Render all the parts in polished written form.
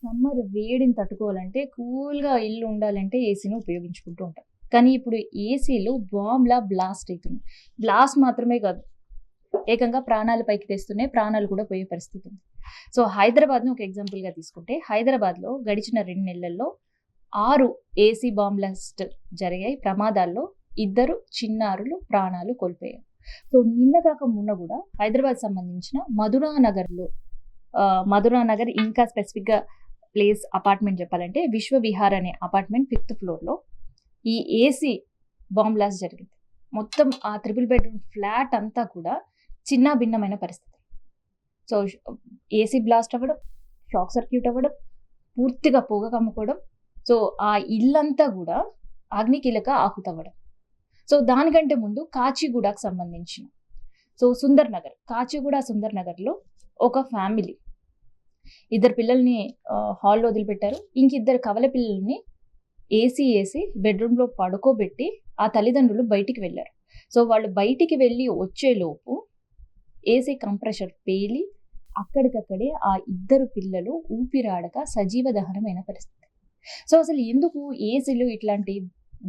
Summer వేడిని తట్టుకోవాలంటే, కూల్‌గా ఇల్లు ఉండాలంటే ఏసీని ఉపయోగించుకుంటూ ఉంటాం. కానీ ఇప్పుడు ఏసీలు బాంబ్‌లా బ్లాస్ట్ అయితున్నాయి. బ్లాస్ట్ మాత్రమే కాదు, ఏకంగా ప్రాణాలు పైకి తెస్తున్నాయి. ప్రాణాలు కూడా పోయే పరిస్థితి ఉంది. సో, హైదరాబాద్‌ని ఒక ఎగ్జాంపుల్‌గా తీసుకుంటే, హైదరాబాద్‌లో గడిచిన 2 నెలల్లో 6 ఏసీ బాంబ్ బ్లాస్ట్ జరిగాయి. ప్రమాదాల్లో 2 చిన్నారులు ప్రాణాలు కోల్పోయారు. సో, నిన్న కాక మొన్న కూడా హైదరాబాద్ సంబంధించిన మధురా నగర్‌లో మధురా నగర్, ఇంకా స్పెసిఫిక్‌గా ప్లేస్ అపార్ట్మెంట్ చెప్పాలంటే విశ్వవిహార్ అనే అపార్ట్మెంట్ 5th ఫ్లోర్‌లో ఈ ఏసీ బాంబ్ బ్లాస్ట్ జరిగింది. మొత్తం ఆ ట్రిపుల్ బెడ్రూమ్ ఫ్లాట్ అంతా కూడా చిన్నాభిన్నమైన పరిస్థితి. సో, ఏసీ బ్లాస్ట్ అవ్వడం, షాక్ సర్క్యూట్ అవ్వడం, పూర్తిగా పొగ కమ్ముకోవడం. సో, ఆ ఇల్లంతా కూడా అగ్నికీలక ఆహుతవ్వడం. సో, దానికంటే ముందు కాచిగూడకు సంబంధించిన సుందర్ నగర్, కాచిగూడ సుందర్ నగర్‌లో ఒక ఫ్యామిలీ 2 పిల్లల్ని హాల్‌లో వదిలిపెట్టారు. ఇంకిద్దరు కవల పిల్లల్ని ఏసీ బెడ్రూమ్‌లో పడుకోబెట్టి ఆ తల్లిదండ్రులు బయటికి వెళ్లారు. సో, వాళ్ళు బయటికి వెళ్ళి వచ్చేలోపు ఏసీ కంప్రెషర్ పేలి అక్కడికక్కడే ఆ 2 పిల్లలు ఊపిరాడక సజీవ దహనమైన పరిస్థితి. సో, అసలు ఎందుకు ఏసీలో ఇట్లాంటి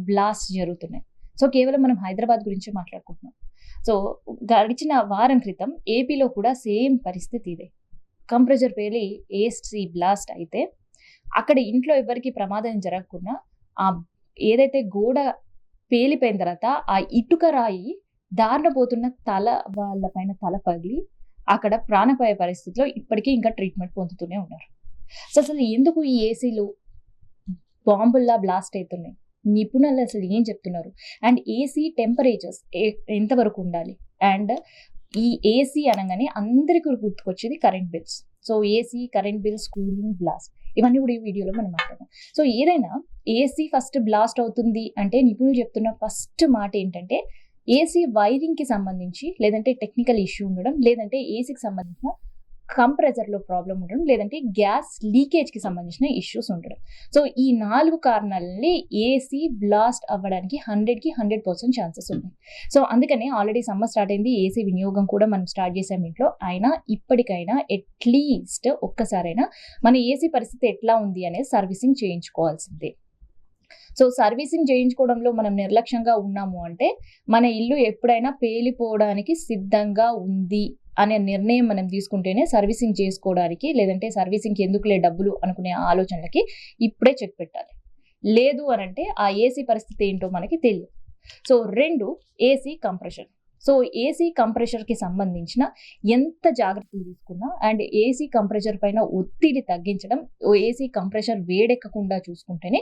బ్లాస్ట్ జరుగుతున్నాయి? సో, కేవలం మనం హైదరాబాద్ గురించే మాట్లాడుకుంటున్నాం. సో, గడిచిన వారం క్రితం ఏపీలో కూడా సేమ్ పరిస్థితి ఇదే. కంప్రెషర్ పేలి ఏసీ బ్లాస్ట్ అయితే అక్కడ ఇంట్లో ఎవరికీ ప్రమాదం జరగకుండా ఏదైతే గోడ పేలిపోయిన తర్వాత ఆ ఇటుక రాయి దారిన పోతున్న వాళ్ళ పైన తల పగిలి అక్కడ ప్రాణాపాయ పరిస్థితిలో ఇప్పటికీ ఇంకా ట్రీట్మెంట్ పొందుతూనే ఉన్నారు. సో, అసలు ఎందుకు ఈ ఏసీలు బాంబుల్లా బ్లాస్ట్ అవుతున్నాయి? నిపుణులు అసలు ఏం చెప్తున్నారు? అండ్ ఏసీ టెంపరేచర్స్ ఎంతవరకు ఉండాలి? అండ్ ఈ ఏసీ అనగానే అందరికీ గుర్తుకొచ్చేది current bills. So, AC, current bills, cooling, blast ఇవన్నీ కూడా ఈ వీడియోలో మనం మాట్లాడదాం. సో, ఏదైనా ఏసీ ఫస్ట్ బ్లాస్ట్ అవుతుంది అంటే నిపుణులు చెప్తున్న ఫస్ట్ మాట ఏంటంటే, ఏసీ వైరింగ్కి సంబంధించి లేదంటే టెక్నికల్ ఇష్యూ ఉండడం, లేదంటే ఏసీకి సంబంధించిన కంప్రెసర్లో ప్రాబ్లం ఉండడం, లేదంటే గ్యాస్ లీకేజ్కి సంబంధించిన ఇష్యూస్ ఉండడం. సో, ఈ 4 కారణాలని ఏసీ బ్లాస్ట్ అవ్వడానికి 100కి 100% ఛాన్సెస్ ఉన్నాయి. సో, అందుకనే ఆల్రెడీ సమ్మర్ స్టార్ట్ అయింది. ఏసీ వినియోగం కూడా మనం స్టార్ట్ చేసాం ఇంట్లో. అయినా ఇప్పటికైనా అట్లీస్ట్ ఒక్కసారైనా మన ఏసీ పరిస్థితి ఎట్లా ఉంది అనేది సర్వీసింగ్ చేయించుకోవాల్సిందే. సో, సర్వీసింగ్ చేయించుకోవడంలో మనం నిర్లక్ష్యంగా ఉన్నాము అంటే మన ఇల్లు ఎప్పుడైనా పేలిపోవడానికి సిద్ధంగా ఉంది అనే నిర్ణయం మనం తీసుకుంటేనే సర్వీసింగ్ చేసుకోవడానికి, లేదంటే సర్వీసింగ్కి ఎందుకులే డబ్బులు అనుకునే ఆలోచనలకి ఇప్పుడే చెక్ పెట్టాలి. లేదు అనంటే ఆ ఏసీ పరిస్థితి ఏంటో మనకి తెలియదు. So, 2 AC compressor. So, AC కంప్రెషర్కి సంబంధించిన ఎంత జాగ్రత్తలు తీసుకున్నా అండ్ ఏసీ కంప్రెషర్ పైన ఒత్తిడి తగ్గించడం, ఏసీ కంప్రెషర్ వేడెక్కకుండా చూసుకుంటేనే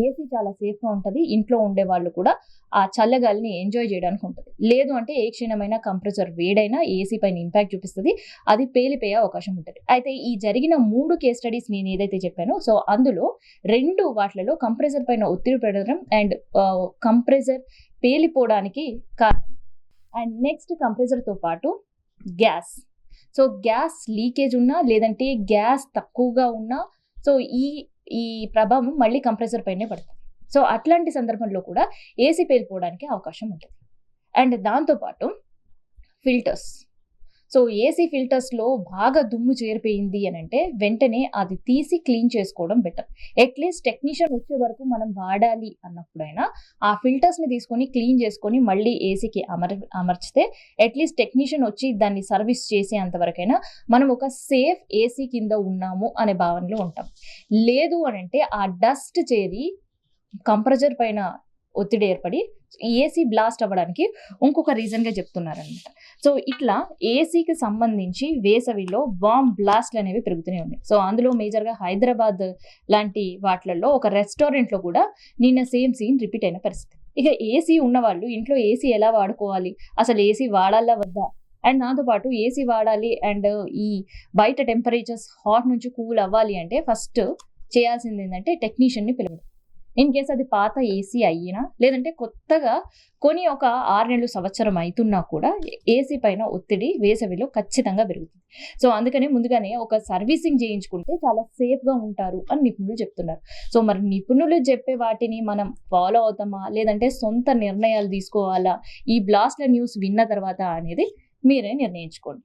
ఏసీ చాలా సేఫ్గా ఉంటుంది. ఇంట్లో ఉండే వాళ్ళు కూడా ఆ చల్లగాలిని ఎంజాయ్ చేయడానికి ఉంటుంది. లేదు అంటే ఏ క్షణమైన కంప్రెసర్ వేడైనా ఏసీ పైన ఇంపాక్ట్ చూపిస్తుంది. అది పేలిపోయే అవకాశం ఉంటుంది. అయితే ఈ జరిగిన 3 కేస్ స్టడీస్ నేను ఏదైతే చెప్పానో, సో అందులో 2 వాటిలలో కంప్రెసర్ పైన ఒత్తిడి పెరగడం అండ్ కంప్రెసర్ పేలిపోవడానికి కారణం. అండ్ నెక్స్ట్ కంప్రెసర్తో పాటు గ్యాస్. సో, గ్యాస్ లీకేజ్ ఉన్నా లేదంటే గ్యాస్ తక్కువగా ఉన్నా సో ఈ ప్రభావం మళ్ళీ కంప్రెసర్ పైనే పడుతుంది. సో, అట్లాంటి సందర్భంలో కూడా ఏసీ పేలిపోవడానికి అవకాశం ఉంటుంది. అండ్ దాంతోపాటు ఫిల్టర్స్. సో, ఏసీ ఫిల్టర్స్లో బాగా దుమ్ము చేరిపోయింది అని అంటే వెంటనే అది తీసి క్లీన్ చేసుకోవడం బెటర్. అట్లీస్ట్ టెక్నీషియన్ వచ్చే వరకు మనం వాడాలి అన్నప్పుడైనా ఆ ఫిల్టర్స్ని తీసుకొని క్లీన్ చేసుకొని మళ్ళీ ఏసీకి అమర్చితే అట్లీస్ట్ టెక్నీషియన్ వచ్చి దాన్ని సర్వీస్ చేసేంత వరకైనా మనం ఒక సేఫ్ ఏసీ కింద ఉన్నాము అనే భావనలో ఉంటాం. లేదు అని అంటే ఆ డస్ట్ చేరి కంప్రెసర్ పైన ఒత్తిడి ఏర్పడి ఏసీ బ్లాస్ట్ అవ్వడానికి ఇంకొక రీజన్గా చెప్తున్నారనమాట. సో, ఇట్లా ఏసీకి సంబంధించి వేసవిలో బాంబ్ బ్లాస్ట్లు అనేవి పెరుగుతూనే ఉన్నాయి. సో, అందులో మేజర్గా హైదరాబాద్ లాంటి వాటిలలో ఒక రెస్టారెంట్లో కూడా నిన్న సేమ్ సీన్ రిపీట్ అయిన పరిస్థితి. ఇక ఏసీ ఉన్నవాళ్ళు ఇంట్లో ఏసీ ఎలా వాడుకోవాలి, అసలు ఏసీ వాడాలా వద్దా, అండ్ దాంతోపాటు ఏసీ వాడాలి అండ్ ఈ బయట టెంపరేచర్స్ హాట్ నుంచి కూల్ అవ్వాలి అంటే ఫస్ట్ చేయాల్సింది ఏంటంటే టెక్నీషియన్ని పిలవడం. ఇన్ కేస్ అది పాత ఏసీ అయినా లేదంటే కొత్తగా కొని ఒక 6 నెలలు సంవత్సరం అవుతున్నా కూడా ఏసీ పైన ఒత్తిడి వేసవిలో ఖచ్చితంగా పెరుగుతుంది. సో, అందుకనే ముందుగానే ఒక సర్వీసింగ్ చేయించుకుంటే చాలా సేఫ్గా ఉంటారు అని నిపుణులు చెప్తున్నారు. సో, మరి నిపుణులు చెప్పే వాటిని మనం ఫాలో అవుతామా లేదంటే సొంత నిర్ణయాలు తీసుకోవాలా ఈ బ్లాస్ట్ల న్యూస్ విన్న తర్వాత అనేది మీరే నిర్ణయించుకోండి.